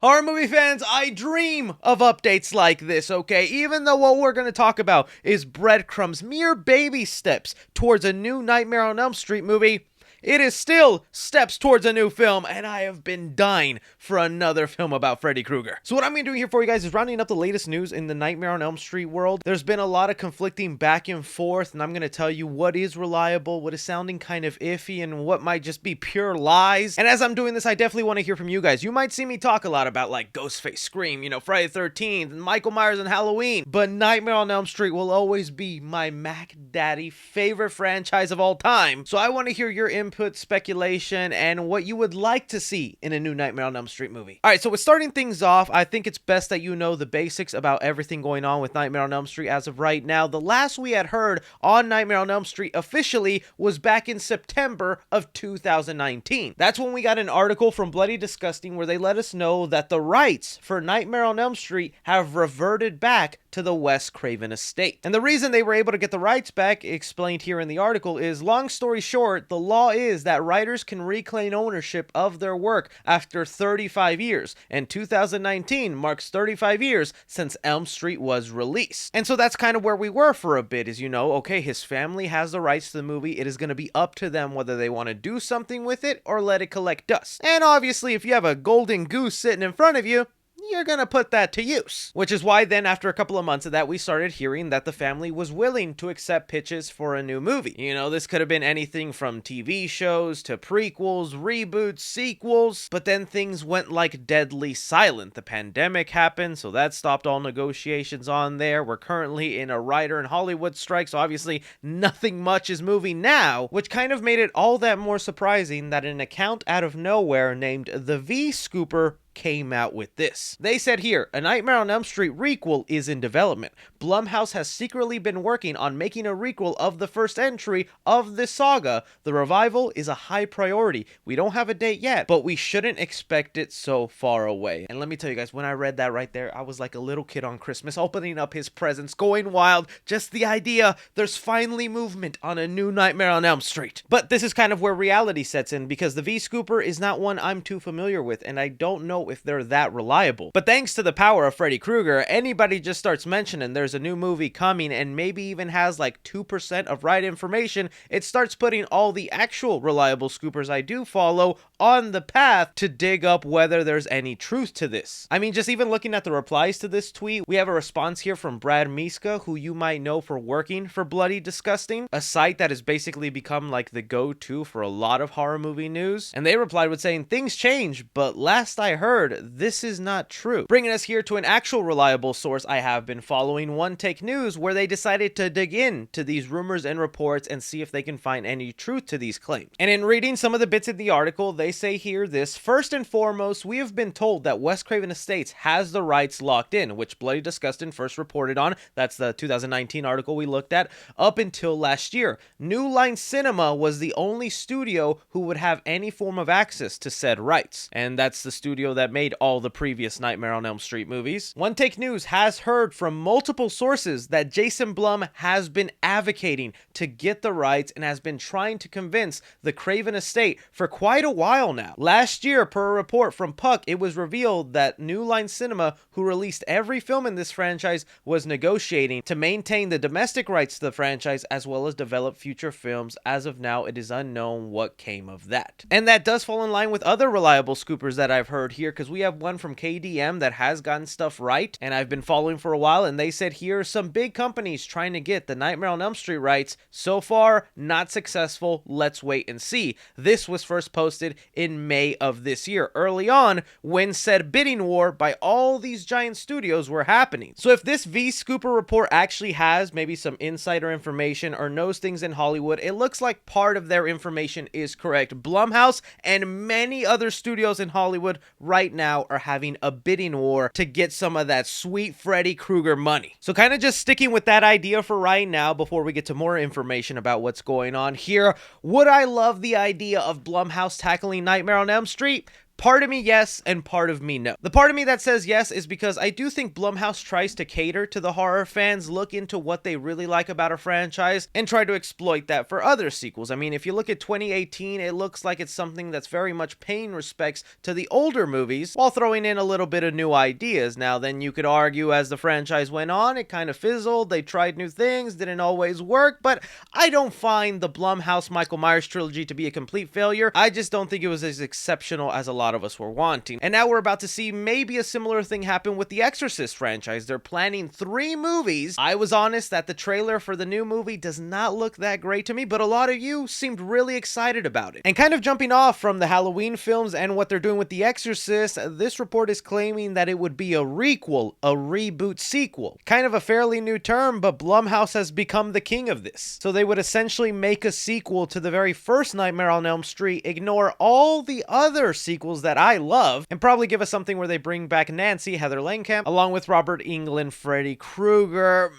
Horror movie fans, I dream of updates like this, okay? Even though what we're going to talk about is breadcrumbs, mere baby steps towards a new Nightmare on Elm Street movie, it is still steps towards a new film, and I have been dying for another film about Freddy Krueger. So what I'm going to do here for you guys is rounding up the latest news in the Nightmare on Elm Street world. There's been a lot of conflicting back and forth, and I'm going to tell you what is reliable, what is sounding kind of iffy, and what might just be pure lies. And as I'm doing this, I definitely want to hear from you guys. You might see me talk a lot about like Ghostface, Scream, Friday the 13th, and Michael Myers and Halloween, but Nightmare on Elm Street will always be my Mac Daddy favorite franchise of all time. So I want to hear your input, speculation, and what you would like to see in a new Nightmare on Elm Street movie. Alright, so with starting things off, I think it's best that you know the basics about everything going on with Nightmare on Elm Street as of right now. The last we had heard on Nightmare on Elm Street officially was back in September of 2019. That's when we got an article from Bloody Disgusting where they let us know that the rights for Nightmare on Elm Street have reverted back to the Wes Craven estate. And the reason they were able to get the rights back, explained here in the article, is, long story short, the law is that writers can reclaim ownership of their work after 35 years, and 2019 marks 35 years since Elm Street was released. And so that's kind of where we were for a bit, is, okay, his family has the rights to the movie. It is going to be up to them whether they want to do something with it or let it collect dust. And obviously, if you have a golden goose sitting in front of you, you're gonna put that to use. Which is why then, after a couple of months of that, we started hearing that the family was willing to accept pitches for a new movie. This could have been anything from TV shows to prequels, reboots, sequels, but then things went like deadly silent. The pandemic happened, so that stopped all negotiations on there. We're currently in a writer and Hollywood strike, so obviously nothing much is moving now, which kind of made it all that more surprising that an account out of nowhere named The V Scooper came out with this. They said here, a Nightmare on Elm Street requel is in development. Blumhouse has secretly been working on making a requel of the first entry of this saga. The revival is a high priority. We don't have a date yet, but we shouldn't expect it so far away. And let me tell you guys, when I read that right there, I was like a little kid on Christmas, opening up his presents, going wild. Just the idea, there's finally movement on a new Nightmare on Elm Street. But this is kind of where reality sets in, because the V Scooper is not one I'm too familiar with, and I don't know if they're that reliable. But thanks to the power of Freddy Krueger, anybody just starts mentioning there's a new movie coming and maybe even has like 2% of right information, it starts putting all the actual reliable scoopers I do follow on the path to dig up whether there's any truth to this. I mean, just even looking at the replies to this tweet, we have a response here from Brad Miska, who you might know for working for Bloody Disgusting, a site that has basically become like the go-to for a lot of horror movie news. And they replied with saying, things change, but last I heard, this is not true. Bringing us here to an actual reliable source I have been following, One Take News, where they decided to dig into these rumors and reports and see if they can find any truth to these claims. And in reading some of the bits in the article, they say here this: first and foremost, we have been told that Wes Craven Estates has the rights locked in, which Bloody Disgusting first reported on. That's the 2019 article we looked at, up until last year. New Line Cinema was the only studio who would have any form of access to said rights. And that's the studio that made all the previous Nightmare on Elm Street movies. One Take News has heard from multiple sources that Jason Blum has been advocating to get the rights and has been trying to convince the Craven estate for quite a while now. Last year, per a report from Puck, it was revealed that New Line Cinema, who released every film in this franchise, was negotiating to maintain the domestic rights to the franchise as well as develop future films. As of now, it is unknown what came of that. And that does fall in line with other reliable scoopers that I've heard here, because we have one from KDM that has gotten stuff right, and I've been following for a while, and they said here are some big companies trying to get the Nightmare on Elm Street rights. So far, not successful. Let's wait and see. This was first posted in May of this year, early on, when said bidding war by all these giant studios were happening. So if this V Scooper report actually has maybe some insider information or knows things in Hollywood, it looks like part of their information is correct. Blumhouse and many other studios in Hollywood right now are having a bidding war to get some of that sweet Freddy Krueger money. So kind of just sticking with that idea for right now before we get to more information about what's going on here. Would I love the idea of Blumhouse tackling Nightmare on Elm Street? Part of me yes, and part of me no. The part of me that says yes is because I do think Blumhouse tries to cater to the horror fans, look into what they really like about a franchise, and try to exploit that for other sequels. I mean, if you look at 2018, it looks like it's something that's very much paying respects to the older movies while throwing in a little bit of new ideas. Now, then you could argue as the franchise went on, it kind of fizzled, they tried new things, didn't always work, but I don't find the Blumhouse Michael Myers trilogy to be a complete failure. I just don't think it was as exceptional as a lot of us were wanting. And now we're about to see maybe a similar thing happen with the Exorcist franchise. They're planning 3 movies. I was honest that the trailer for the new movie does not look that great to me, but a lot of you seemed really excited about it. And kind of jumping off from the Halloween films and what they're doing with the Exorcist, this report is claiming that it would be a requel, a reboot sequel. Kind of a fairly new term, but Blumhouse has become the king of this. So they would essentially make a sequel to the very first Nightmare on Elm Street, ignore all the other sequels that I love, and probably give us something where they bring back Nancy, Heather Langenkamp, along with Robert Englund, Freddy Krueger.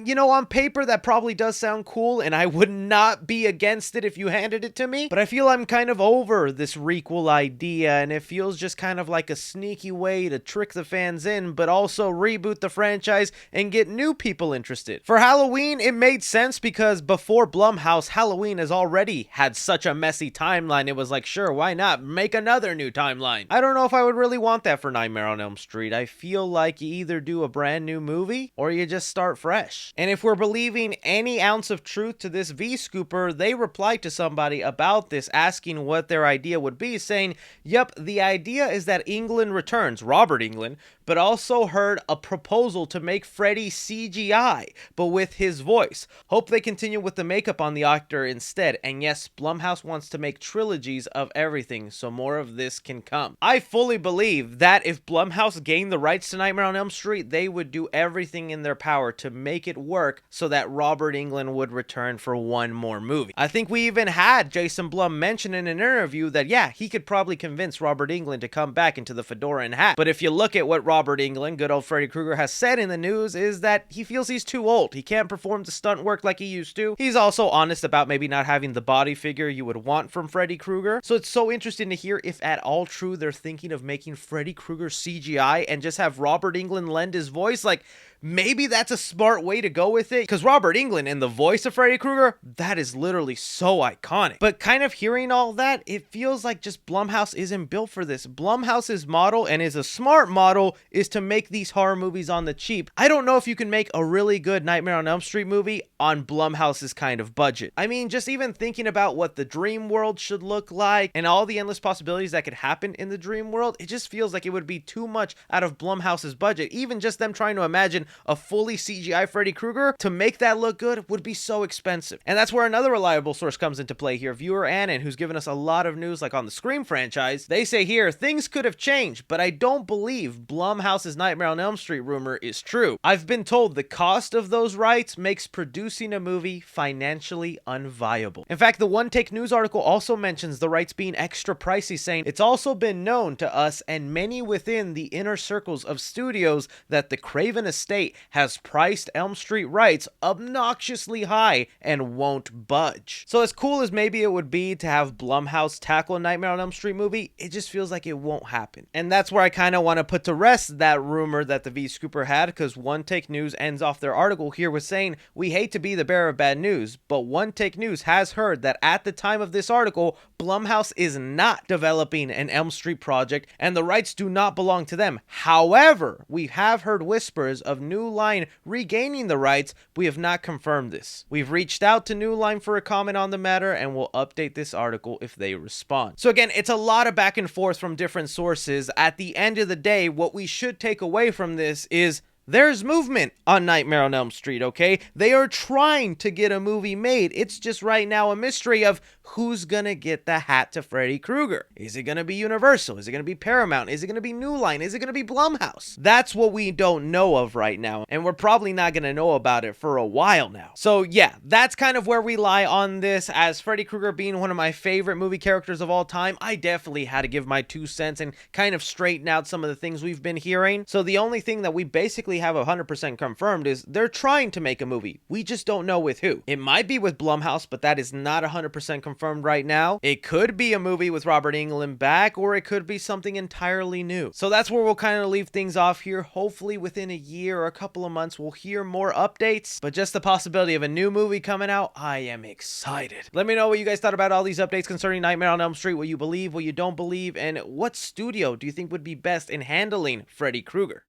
You know, on paper, that probably does sound cool, and I would not be against it if you handed it to me, but I feel I'm kind of over this requel idea, and it feels just kind of like a sneaky way to trick the fans in, but also reboot the franchise and get new people interested. For Halloween, it made sense because before Blumhouse, Halloween has already had such a messy timeline. It was like, sure, why not? Make another new timeline. I don't know if I would really want that for Nightmare on Elm Street. I feel like you either do a brand new movie, or you just start fresh. And if we're believing any ounce of truth to this V-Scooper, they replied to somebody about this, asking what their idea would be, saying, yep, the idea is that Englund returns, Robert Englund, but also heard a proposal to make Freddy CGI, but with his voice. Hope they continue with the makeup on the actor instead. And yes, Blumhouse wants to make trilogies of everything, so more of this can come. I fully believe that if Blumhouse gained the rights to Nightmare on Elm Street, they would do everything in their power to make it work so that Robert Englund would return for one more movie. I think we even had Jason Blum mention in an interview that, yeah, he could probably convince Robert Englund to come back into the fedora and hat. But if you look at what Robert Englund, good old Freddy Krueger, has said in the news is that he feels he's too old. He can't perform the stunt work like he used to. He's also honest about maybe not having the body figure you would want from Freddy Krueger. So it's so interesting to hear if at all true they're thinking of making Freddy Krueger CGI and just have Robert Englund lend his voice. Like, maybe that's a smart way to go with it, because Robert Englund in the voice of Freddy Krueger, that is literally so iconic. But kind of hearing all that, it feels like just Blumhouse isn't built for this. Blumhouse's model, and is a smart model, is to make these horror movies on the cheap. I don't know if you can make a really good Nightmare on Elm Street movie on Blumhouse's kind of budget. I mean, just even thinking about what the dream world should look like and all the endless possibilities that could happen in the dream world, it just feels like it would be too much out of Blumhouse's budget. Even just them trying to imagine a fully CGI Freddy Krueger, to make that look good would be so expensive. And that's where another reliable source comes into play here. Viewer Annan, who's given us a lot of news like on the Scream franchise, they say here, things could have changed, but I don't believe Blumhouse's Nightmare on Elm Street rumor is true. I've been told the cost of those rights makes producing a movie financially unviable. In fact, the One Take News article also mentions the rights being extra pricey, saying it's also been known to us and many within the inner circles of studios that the Craven estate has priced Elm Street rights obnoxiously high and won't budge. So as cool as maybe it would be to have Blumhouse tackle a Nightmare on Elm Street movie, it just feels like it won't happen. And that's where I kind of want to put to rest that rumor that the V-Scooper had, because One Take News ends off their article here with saying, we hate to be the bearer of bad news, but One Take News has heard that at the time of this article, Blumhouse is not developing an Elm Street project and the rights do not belong to them. However, we have heard whispers of New Line regaining the rights. We have not confirmed this. We've reached out to New Line for a comment on the matter and will update this article if they respond. So again, it's a lot of back and forth from different sources. At the end of the day, what we should take away from this is there's movement on Nightmare on Elm Street, okay? They are trying to get a movie made. It's just right now a mystery of who's gonna get the hat to Freddy Krueger. Is it gonna be Universal? Is it gonna be Paramount? Is it gonna be New Line? Is it gonna be Blumhouse? That's what we don't know of right now, and we're probably not gonna know about it for a while now. So yeah, that's kind of where we lie on this. As Freddy Krueger being one of my favorite movie characters of all time, I definitely had to give my 2 cents and kind of straighten out some of the things we've been hearing. So the only thing that we basically basically have 100% confirmed is they're trying to make a movie. We just don't know with who. It might be with Blumhouse, but that is not 100% confirmed right now. It could be a movie with Robert Englund back, or it could be something entirely new. So that's where we'll kind of leave things off here. Hopefully within a year or a couple of months, we'll hear more updates, but just the possibility of a new movie coming out, I am excited. Let me know what you guys thought about all these updates concerning Nightmare on Elm Street, what you believe, what you don't believe, and what studio do you think would be best in handling Freddy Krueger?